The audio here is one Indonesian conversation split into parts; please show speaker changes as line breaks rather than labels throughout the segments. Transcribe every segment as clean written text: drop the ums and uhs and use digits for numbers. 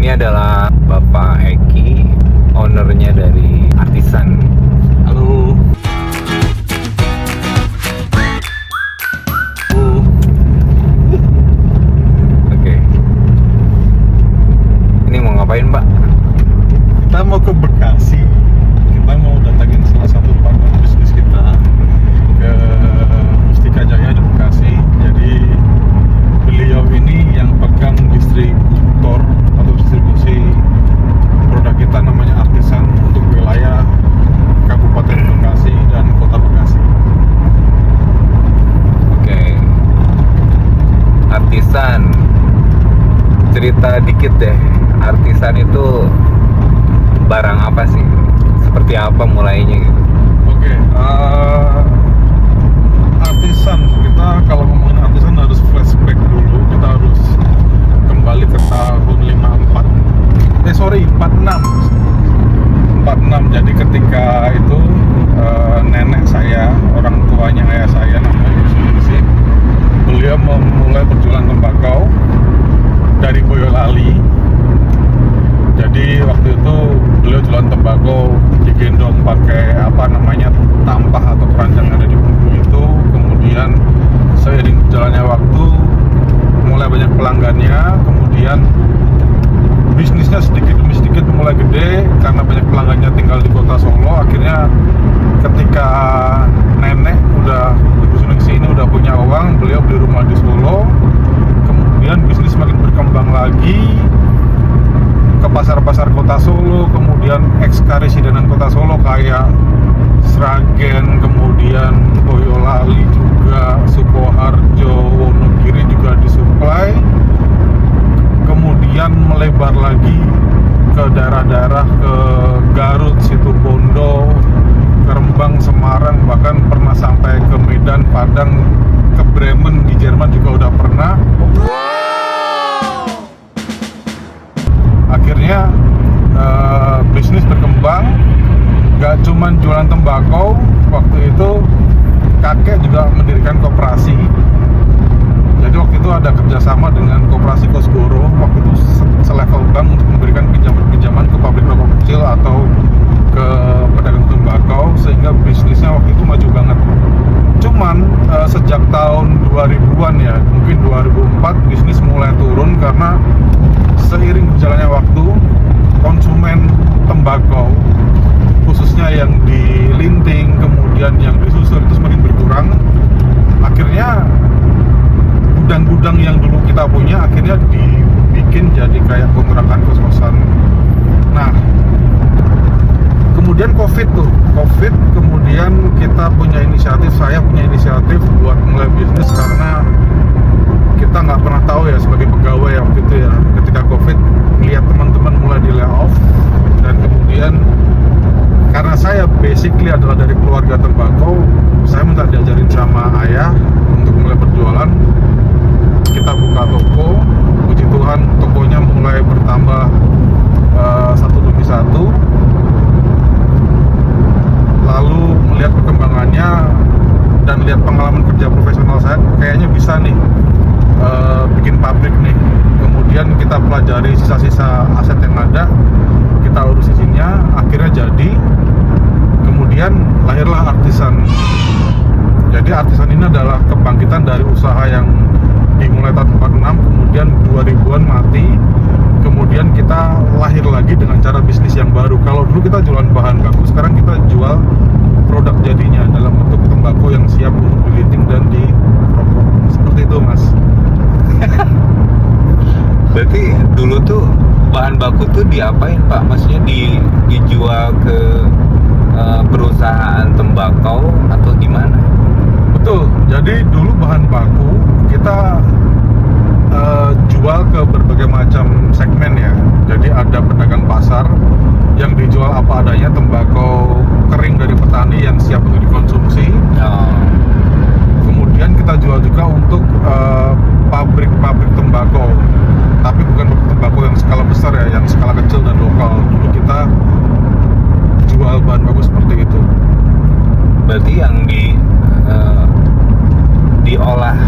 Ini adalah Bapak Eki, ownernya dari Artisan. Halo. Oke. Ini mau ngapain, Pak?
Kita mau ke Bekasi. Kita mau datangin salah satu partner bisnis kita ke Mustika Jaya di Bekasi. Jadi beliau ini yang pegang distributor atau distribusi produk kita namanya Artisan untuk wilayah Kabupaten Bekasi dan Kota Bekasi.
Oke. Artisan. Cerita dikit deh. Artisan itu barang apa sih? Seperti apa mulainya gitu?
Oke, Artisan, kita kalau ngomongin Artisan harus flashback dulu. Kita harus kembali ke tahun 46. Jadi ketika itu nenek saya, orang tuanya ayah saya namanya Susi, beliau memulai berjualan tembakau dari Boyolali. Jadi waktu itu beliau jualan tembakau digendong pakai tampah atau keranjang yang ada di bumbu itu. Kemudian seiring jalannya waktu mulai banyak pelanggannya, kemudian bisnisnya sedikit demi sedikit mulai gede karena banyak pelanggannya tinggal di kota Solo. Akhirnya ketika nenek udah di sini udah punya uang, beliau beli rumah di Solo. Kemudian bisnis semakin berkembang lagi ke pasar-pasar kota Solo, kemudian eks-karesidenan kota Solo kayak Sragen, kemudian Boyolali juga, Sukoharjo, Wonogiri juga disuplai. Kemudian melebar lagi ke daerah-daerah ke Garut, Situbondo, ke Rembang, Semarang, bahkan pernah sampai ke Medan, Padang, ke Bremen di Jerman juga udah pernah. Akhirnya bisnis berkembang, gak cuman jualan tembakau. Waktu itu kakek juga mendirikan koperasi. Jadi waktu itu ada kerjasama dengan koperasi Kosgoro. Waktu itu selevel bank untuk memberikan pinjaman ke pabrik rokok kecil atau ke pedagang tembakau, sehingga bisnisnya waktu itu maju banget. Cuman sejak tahun 2000-an ya, mungkin 2004 bisnis mulai turun karena seiring berjalannya waktu, konsumen tembakau khususnya yang di linting, kemudian yang disusur itu semakin berkurang. Akhirnya gudang-gudang yang dulu kita punya akhirnya dibikin jadi kayak kontrakan kos-kosan. Nah, kemudian COVID, kemudian kita punya inisiatif, saya punya inisiatif buat mulai bisnis karena kita nggak pernah tahu ya sebagai pegawai waktu itu ya, ketika COVID lihat teman-teman mulai di layoff. Dan kemudian karena saya basically adalah dari keluarga tembakau, saya minta diajarin sama ayah untuk mulai berjualan. Kita buka toko, puji Tuhan tokonya mulai bertambah satu demi satu. Lalu melihat perkembangannya dan lihat pengalaman kerja profesional saya, kayaknya bisa nih bikin pabrik nih. Kemudian kita pelajari sisa-sisa aset yang ada, kita urus izinnya, akhirnya jadi. Kemudian lahirlah Artisan. Jadi Artisan ini adalah kebangkitan dari usaha yang dimulai tahun 46, kemudian 2000-an mati. Kemudian kita lahir lagi dengan cara bisnis yang baru. Kalau dulu kita jualan bahan baku, sekarang kita jual produk jadinya dalam bentuk tembakau yang siap untuk dilinting dan dirokok. Seperti itu, Mas.
Berarti dulu tuh bahan baku tuh diapain, Pak? Maksudnya dijual ke perusahaan tembakau atau gimana?
Betul. Jadi dulu bahan baku kita jual ke berbagai macam segmen ya. Jadi ada pedagang pasar yang dijual apa adanya, tembakau kering dari petani yang siap untuk dikonsumsi. Kemudian kita jual juga untuk pabrik-pabrik tembakau, tapi bukan pabrik tembakau yang skala besar ya, yang skala kecil dan lokal. Dulu kita jual bahan baku seperti itu.
Berarti yang diolah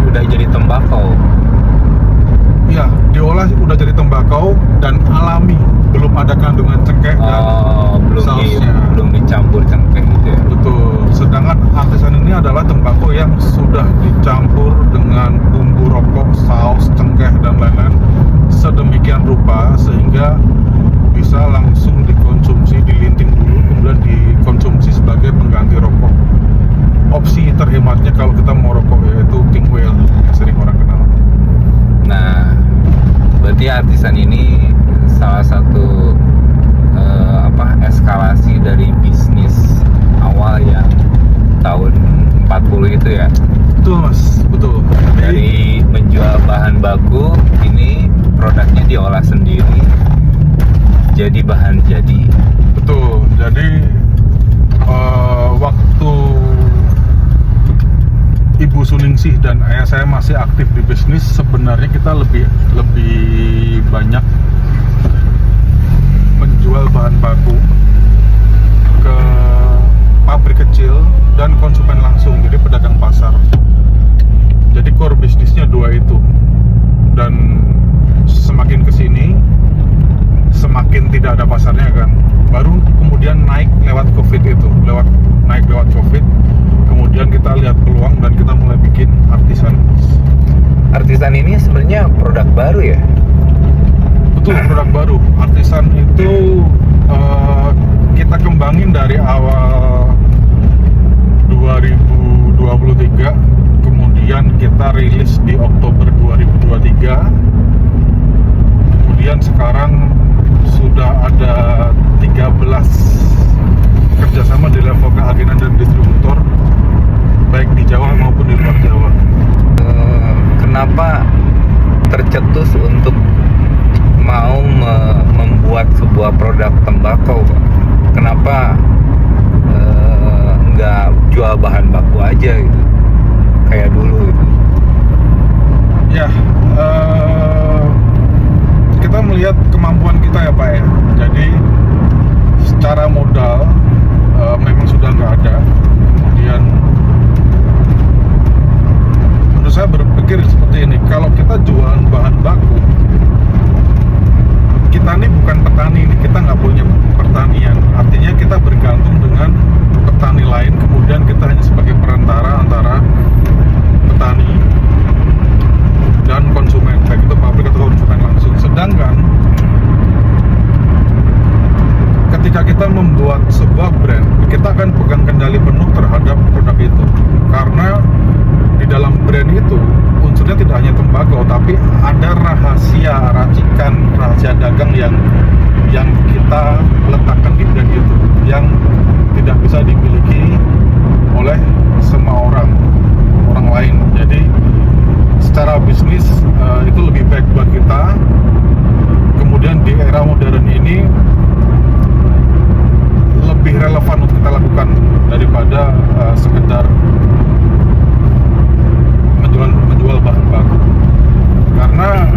udah jadi tembakau.
Ya, diolah udah jadi tembakau. dan alami, belum ada kandungan cengkeh dan sausnya.
belum dicampur cengkeh gitu ya.
Betul. Sedangkan artisan ini adalah tembakau yang sudah dicampur dengan bumbu rokok, saus, cengkeh dan lain-lain sedemikian rupa sehingga bisa langsung dikonsumsi, dilinting dulu kemudian dikonsumsi sebagai pengganti rokok. Opsi terhematnya kalau kita mau rokok yaitu pink whale yang sering orang kenal.
Nah, berarti artisan ini salah satu eskalasi dari bisnis awal yang tahun 40 itu ya.
Betul mas, betul.
Dari menjual bahan baku, ini produknya diolah sendiri jadi bahan jadi.
Betul. Jadi waktu Ibu Suningsih dan ayah saya masih aktif di bisnis, sebenarnya kita lebih banyak menjual bahan baku ke pabrik kecil dan konsumen langsung, jadi pedagang pasar. Jadi core bisnisnya dua itu, dan semakin kesini semakin tidak ada pasarnya kan, baru kemudian naik lewat COVID itu, naik lewat COVID, kemudian kita lihat peluang dan kita mulai bikin artisan.
Artisan ini sebenarnya produk baru ya?
Betul, produk baru. Artisan itu kita kembangin dari awal 2023, kemudian kita rilis di Oktober 2023, kemudian sekarang sudah ada 13 kerjasama di level keagenan dan distributor baik di Jawa maupun di luar Jawa.
Kenapa tercetus untuk mau membuat sebuah produk tembakau, Pak? Kenapa nggak jual bahan baku aja gitu, kayak dulu gitu?
Ya, kita melihat kemampuan kita ya Pak ya. Jadi secara modal memang sudah nggak ada. Kemudian menurut saya berpikir seperti ini, kalau kita jualan bahan baku, kita ini bukan petani, kita nggak punya pertanian. Artinya kita bergantung dengan petani lain, kemudian kita hanya sebagai perantara antara petani dan konsumen, baik itu pabrik atau konsumen langsung. Sedangkan ketika kita membuat sebuah brand, kita akan pegang kendali penuh terhadap produk itu, karena di dalam brand itu unsurnya tidak hanya tembakau, tapi ada rahasia racikan, rahasia dagang yang kita letakkan di brand itu, yang tidak bisa dimiliki oleh semua orang lain. Jadi secara bisnis itu lebih baik buat kita. Kemudian di era modern ini lebih relevan untuk kita lakukan daripada sekedar menjual bahan baku, karena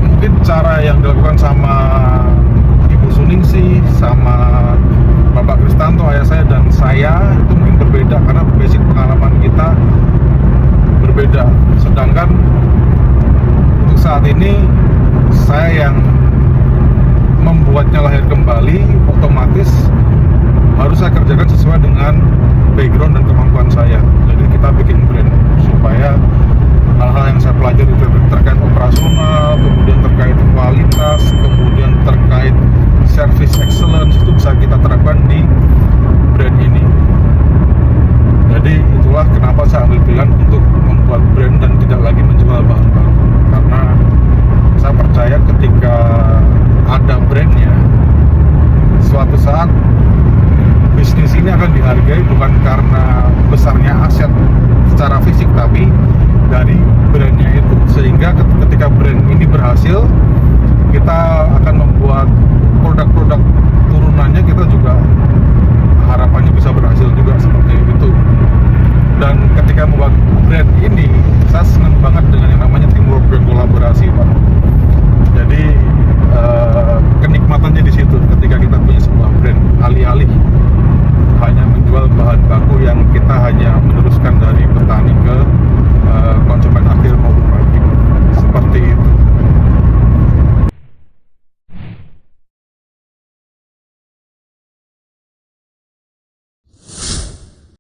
mungkin cara yang dilakukan sama Ibu Suningsih, sama Bapak Kristanto, ayah saya, dan saya itu mungkin berbeda karena basic pengalaman kita berbeda. Sedangkan untuk saat ini saya yang membuatnya lahir kembali, otomatis harus saya kerjakan sesuai dengan background dan kemampuan saya. Jadi kita bikin brand supaya hal-hal yang saya pelajari terkait operasional, kemudian terkait kualitas, kemudian terkait service excellence, itu bisa kita terapkan di brand ini. Jadi itulah kenapa saya ambil pilihan untuk membuat brand dan tidak lagi menjual bahan baku, karena saya percaya ketika ada brandnya, suatu saat bisnis ini akan dihargai bukan karena besarnya aset secara fisik, tapi dari brandnya itu. Sehingga ketika brand ini berhasil, kita akan membuat produk-produk turunannya, kita juga harapannya bisa berhasil juga seperti itu. Dan ketika membuat brand ini, saya senang banget dengan yang namanya teamwork dan kolaborasi, Pak. Jadi